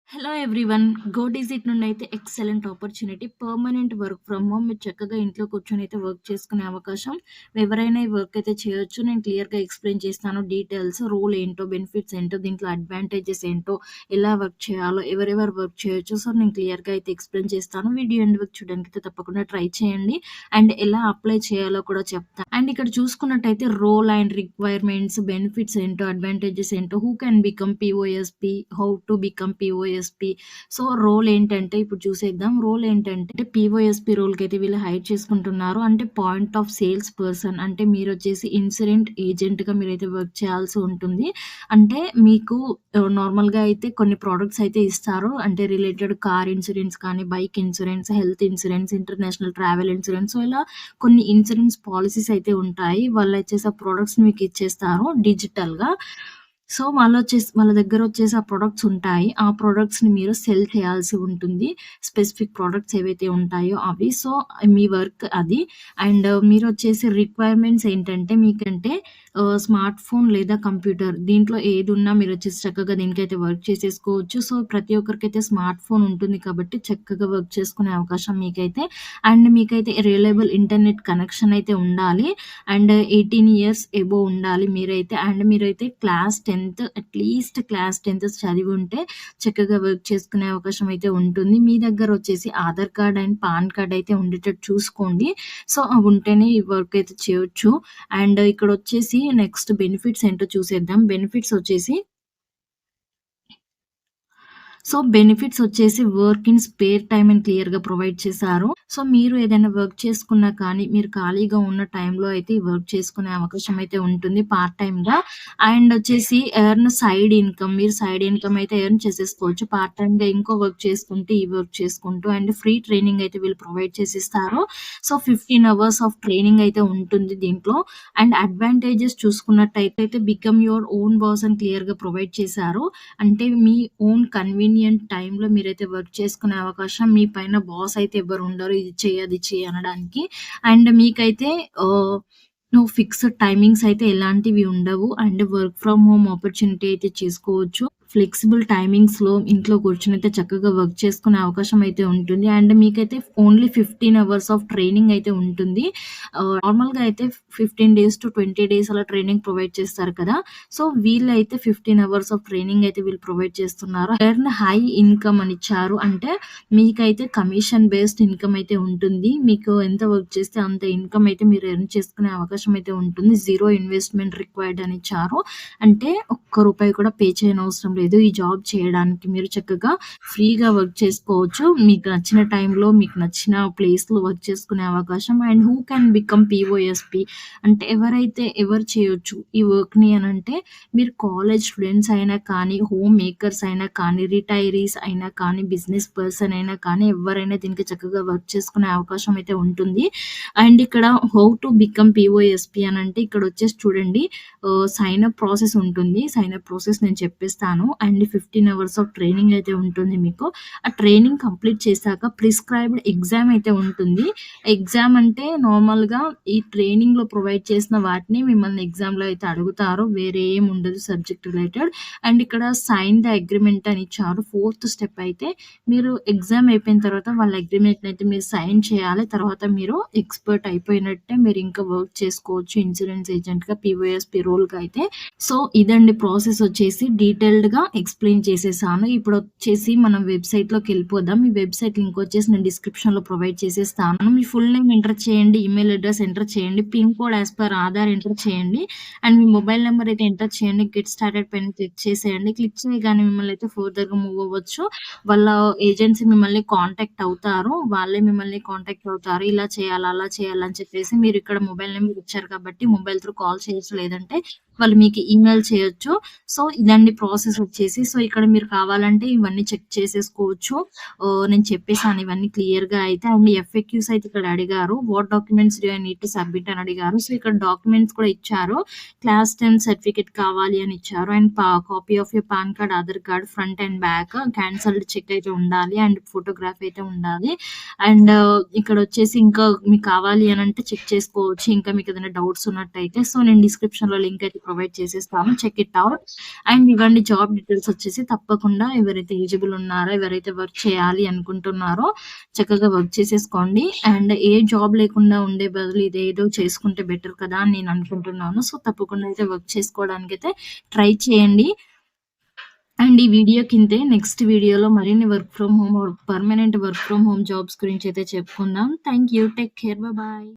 Hello everyone. Go digit నుండి అయితే excellent opportunity. Permanent work from home. మీరు చక్కగా ఇంట్లో కూర్చొని అయితే వర్క్ చేసుకునే అవకాశం. ఎవరైనా ఈ వర్క్ అయితే చేయొచ్చు. నేను క్లియర్‌గా ఎక్స్‌ప్లెయిన్ చేస్తాను. డీటెయిల్స్, రోల్ ఏంటో, బెనిఫిట్స్ ఏంటో, దీంట్లో అడ్వాంటేజెస్ ఏంటో, ఎలా వర్క్ చేయాలో, ఎవరెవరు వర్క్ చేయొచ్చు. సో, నేను క్లియర్‌గా అయితే ఎక్స్‌ప్లెయిన్ చేస్తాను. వీడియో ఎండ్ వరకు చూడడానికైతే తప్పకుండా ట్రై చేయండి. అండ్ ఎలా అప్లై చేయాలో కూడా చెప్తాను. అండ్ ఇక్కడ చూసుకున్నట్టయితే రోల్ అండ్ రిక్వైర్మెంట్స్, బెనిఫిట్స్ ఏంటో, అడ్వాంటేజెస్ ఏంటో, who can become POSP, how to become POSP. So, role ఏంటంటే ఇప్పుడు చూసేద్దాం. రోల్ ఏంటంటే పీఓఎస్‌పీ రోల్‌కైతే వీళ్ళు హైర్ చేసుకుంటున్నారు. అంటే పాయింట్ ఆఫ్ సేల్స్ పర్సన్. అంటే మీరొచ్చేసి ఇన్సూరెన్స్ ఏజెంట్‌గా మీరైతే వర్క్ చేయాల్సి ఉంటుంది. అంటే మీకు నార్మల్‌గా అయితే కొన్ని ప్రొడక్ట్స్ అయితే ఇస్తారు. అంటే రిలేటెడ్ కార్ ఇన్సూరెన్స్ కానీ, bike insurance, health insurance, international travel insurance. So, ఇలా కొన్ని ఇన్సూరెన్స్ పాలిసీస్ అయితే ఉంటాయి. వాళ్ళొచ్చేసి ఆ ప్రొడక్ట్స్ మీకు ఇచ్చేస్తారు డిజిటల్‌గా. సో, వాళ్ళ దగ్గరొచ్చేసి ఆ ప్రొడక్ట్స్ ఉంటాయి. ఆ ప్రొడక్ట్స్‌ని మీరు సెల్ చేయాల్సి ఉంటుంది. స్పెసిఫిక్ ప్రొడక్ట్స్ ఏవైతే ఉంటాయో అవి. సో, మీ వర్క్ అది. అండ్ మీరొచ్చేసి రిక్వైర్మెంట్స్ ఏంటంటే మీకంటే స్మార్ట్ ఫోన్ లేదా కంప్యూటర్ దీంట్లో ఏదున్నా మీరొచ్చేసి చక్కగా దీనికైతే వర్క్ చేసేసుకోవచ్చు. సో, ప్రతి ఒక్కరికైతే స్మార్ట్ ఫోన్ ఉంటుంది కాబట్టి చక్కగా వర్క్ చేసుకునే అవకాశం మీకైతే. అండ్ మీకైతే రిలయబుల్ ఇంటర్నెట్ కనెక్షన్ అయితే ఉండాలి. అండ్ 18 ఇయర్స్ అబోవ్ ఉండాలి మీరైతే. అండ్ మీరైతే క్లాస్ 10థ్ అట్‌లీస్ట్ క్లాస్ 10థ్ చదివి ఉంటే చక్కగా వర్క్ చేసుకునే అవకాశం అయితే ఉంటుంది. మీ దగ్గరొచ్చేసి Aadhaar card and PAN card అయితే ఉండేటట్టు చూసుకోండి. సో, అవి ఉంటేనే ఈ వర్క్ అయితే చేయొచ్చు. అండ్ ఇక్కడొచ్చేసి నెక్స్ట్ బెనిఫిట్స్ ఏంటో చూసేద్దాం. బెనిఫిట్స్ వచ్చేసి బెనిఫిట్స్ వచ్చేసి వర్క్ ఇన్ స్పేర్ టైమ్ అని క్లియర్‌గా ప్రొవైడ్ చేశారు. సో, మీరు ఏదైనా వర్క్ చేసుకున్నా కానీ, మీరు ఖాళీగా ఉన్న టైంలో అయితే ఈ వర్క్ చేసుకునే అవకాశం అయితే ఉంటుంది పార్ట్ టైమ్‌గా. అండ్ వచ్చేసి సైడ్ ఇన్‌కమ్. మీరు సైడ్ ఇన్‌కమ్ అయితే ఎర్న్ చేసేసుకోవచ్చు. పార్ట్ టైమ్‌గా ఇంకో వర్క్ చేసుకుంటూ, ఈ వర్క్ చేసుకుంటూ. అండ్ ఫ్రీ ట్రైనింగ్ అయితే వీళ్ళు ప్రొవైడ్ చేసిస్తారు. సో, 15 అవర్స్ ఆఫ్ ట్రైనింగ్ అయితే ఉంటుంది దీంట్లో. అండ్ అడ్వాంటేజెస్ చూసుకున్నట్టయితే బికమ్ యువర్ ఓన్ బాస్ అని క్లియర్‌గా ప్రొవైడ్ చేశారు. అంటే మీ ఓన్ కన్వీనియంట్ టైమ్‌లో మీరైతే వర్క్ చేసుకునే అవకాశం. మీ పైన బాస్ అయితే ఎవ్వరు ఉండరు. ఇది చెయ్యి, అది చెయ్యి అనడానికి. అండ్ మీకైతే ఆహ్, నో ఫిక్స్డ్ టైమింగ్స్ అయితే ఎలాంటివి ఉండవు. And work from home opportunity అయితే చేసుకోవచ్చు. ఫ్లెక్సిబుల్ టైమింగ్స్‌లో ఇంట్లో కూర్చొనైతే చక్కగా వర్క్ చేసుకునే అవకాశం అయితే ఉంటుంది. అండ్ మీకైతే ఓన్లీ 15 అవర్స్ ఆఫ్ ట్రైనింగ్ అయితే ఉంటుంది. నార్మల్‌గా అయితే 15 డేస్ టు 20 డేస్ అలా ట్రైనింగ్ ప్రొవైడ్ చేస్తారు కదా! సో, వీళ్ళైతే 15 అవర్స్ ఆఫ్ ట్రైనింగ్ అయితే వీళ్ళు ప్రొవైడ్ చేస్తున్నారు. ఎర్న్ హై ఇన్‌కమ్ అని ఇచ్చారు. అంటే మీకైతే కమిషన్ బేస్డ్ ఇన్‌కమ్ అయితే ఉంటుంది. మీకు ఎంత వర్క్ చేస్తే అంత ఇన్‌కమ్ అయితే మీరు ఎర్న్ చేసుకునే అవకాశం అయితే ఉంటుంది. జీరో ఇన్వెస్ట్‌మెంట్ రిక్వైర్డ్ అని ఇచ్చారు. అంటే ఒక్క రూపాయి కూడా పే చేయనవసరం లేదు. ఈ జాబ్ చేయడానికి మీరు చక్కగా ఫ్రీగా వర్క్ చేసుకోవచ్చు. మీకు నచ్చిన టైంలో, మీకు నచ్చిన ప్లేస్‌లో వర్క్ చేసుకునే అవకాశం. అండ్ హూ కెన్ బికమ్ పీఓఎస్‌పీ అంటే ఎవరు చేయొచ్చు ఈ వర్క్‌ని అనంటే మీరు కాలేజ్ స్టూడెంట్స్ అయినా కానీ, హోమ్ మేకర్స్ అయినా కానీ, రిటైరీస్ అయినా కానీ, బిజినెస్ పర్సన్ అయినా కానీ ఎవ్వరైనా దీనికి చక్కగా వర్క్ చేసుకునే అవకాశం అయితే ఉంటుంది. అండ్ ఇక్కడ హౌ టు బికమ్ పీఓఎస్‌పీ అనంటే ఇక్కడొచ్చేసి చూడండి సైన్ అప్ ప్రాసెస్ ఉంటుంది. సైన్ అప్ ప్రాసెస్ నేను చెప్పేస్తాను. అండ్ 15 అవర్స్ ఆఫ్ ట్రైనింగ్ అయితే ఉంటుంది మీకు. ఆ ట్రైనింగ్ కంప్లీట్ చేశాక ప్రిస్క్రైబ్డ్ ఎగ్జామ్ అయితే ఉంటుంది. ఎగ్జామ్ అంటే నార్మల్‌గా ఈ ట్రైనింగ్‌లో ప్రొవైడ్ చేసిన వాటిని మిమ్మల్ని ఎగ్జామ్‌లో అయితే అడుగుతారు. వేరే ఏమి ఉండదు సబ్జెక్ట్ రిలేటెడ్. అండ్ ఇక్కడ సైన్ ద అగ్రీమెంట్ అని ఇచ్చారు. ఫోర్త్ స్టెప్ అయితే మీరు ఎగ్జామ్ అయిపోయిన తర్వాత వాళ్ళ అగ్రీమెంట్‌ని అయితే మీరు సైన్ చేయాలి. తర్వాత మీరు ఎక్స్‌పర్ట్ అయిపోయినట్టే. మీరు ఇంకా వర్క్ చేసుకోవచ్చు ఇన్సూరెన్స్ ఏజెంట్‌గా పీఓఎస్‌పీ రోల్‌గా అయితే. సో, ఇదండి ప్రాసెస్ వచ్చేసి డీటెయిల్డ్‌గా ఎక్స్‌ప్లెయిన్ చేసేసాను. ఇప్పుడొచ్చేసి మనం వెబ్‌సైట్‌లోకెళ్ళిపోదాం. ఈ వెబ్‌సైట్ లింక్ వచ్చేసి నేను డిస్క్రిప్షన్‌లో ప్రొవైడ్ చేసేస్తాను. మీ ఫుల్ నేమ్ ఎంటర్ చేయండి. ఈమెయిల్ అడ్రెస్ ఎంటర్ చేయండి. Pin code as per Aadhaar enter చేయండి. అండ్ మీ మొబైల్ నంబర్ అయితే ఎంటర్ చేయండి. గెట్ స్టార్టెడ్ పైన క్లిక్ చేసేయండి. క్లిక్ చేయగానే మిమ్మల్ని అయితే ఫర్దర్‌గా మూవ్ అవ్వచ్చు. వాళ్ళ ఏజెన్సీ మిమ్మల్ని కాంటాక్ట్ అవుతారు. వాళ్ళే మిమ్మల్ని కాంటాక్ట్ అవుతారు. ఇలా చేయాలా, అలా చేయాలా అని చెప్పేసి మీరు ఇక్కడ మొబైల్ నంబర్ ఇచ్చారు కాబట్టి మొబైల్ త్రూ కాల్ చేయొచ్చు. లేదంటే వాళ్ళు మీకు ఈమెయిల్ చేయొచ్చు. సో, ఇదండి ప్రాసెస్ వచ్చేసి. సో, ఇక్కడ మీరు కావాలంటే ఇవన్నీ చెక్ చేసేసుకోవచ్చు. నేను చెప్పేసాను ఇవన్నీ క్లియర్‌గా అయితే. అండ్ ఎఫ్‌ఏక్యూస్ అయితే ఇక్కడ అడిగారు. What documents do I need to submit అని అడిగారు. సో, ఇక్కడ డాక్యుమెంట్స్ కూడా ఇచ్చారు. క్లాస్ 10 సర్టిఫికేట్ కావాలి అని ఇచ్చారు. And copy of your PAN card, Aadhaar card front and back, cancelled cheque అయితే ఉండాలి. అండ్ ఫోటోగ్రాఫ్ అయితే ఉండాలి. అండ్ ఇక్కడొచ్చేసి ఇంకా మీకు కావాలి అనంటే చెక్ చేసుకోవచ్చు. ఇంకా మీకేదైనా డౌట్స్ ఉన్నట్టయితే. సో, నేను డిస్క్రిప్షన్‌లో లింక్ అయితే ప్రొవైడ్ చేసేస్తాము. Check it out. అండ్ ఇవ్వండి జాబ్ డీటెయిల్స్ వచ్చేసి తప్పకుండా ఎవరైతే ఎలిజిబుల్ ఉన్నారో, ఎవరైతే వర్క్ చేయాలి అనుకుంటున్నారో చక్కగా వర్క్ చేసేసుకోండి. అండ్ ఏ జాబ్ లేకుండా ఉండే బదులు ఇదేదో చేసుకుంటే బెటర్ కదా అని నేను అనుకుంటున్నాను. సో, తప్పకుండా అయితే వర్క్ చేసుకోవడానికైతే ట్రై చేయండి. అండ్ ఈ వీడియో కిందే నెక్స్ట్ వీడియోలో మరిన్ని work from home or permanent work from home jobs గురించి అయితే చెప్పుకుందాం. Thank you. Take care. Bye.